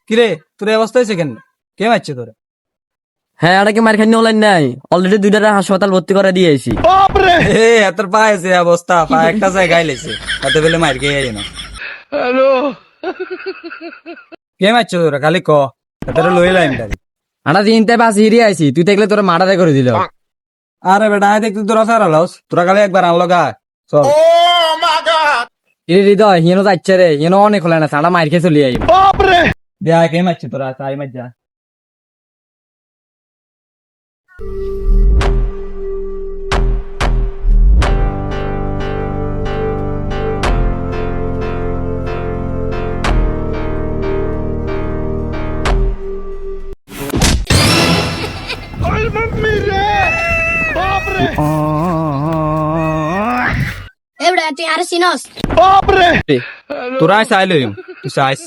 কিরে তোর এই অবস্থা হয়েছে কেন? কে মারছে তোরে? হ্যাঁ, এটা কি মার খানি হলেন নাই? অলরেডি দুইটা হাসপাতাল ভর্তি করে দিয়েছি। তোর পা আছে অবস্থা, পা একটা জায়গায় লেছে, তাতে বেলে মার খেয়ে যাই না। কে মারছে তোরা? খালি ক, তাতে লই লাইম গাড়ি। আটা দিনতে বাস হিরি আইছি, তুই দেখলে তোর মারারে করে দিল। আরে বেটা আয় দেখতে তোরা সারা লস, তোরা খালি একবার আনলো গা চল। ইরে হৃদয় হিনো যাচ্ছে রে, হিনো অনেক হলে না, সাড়া মার খেয়ে চলে আই। দেয়া কে মারছে তোরা? তাই মার যা। Ebra, তুই আর সিনস তোরা চাইল তুই চাইস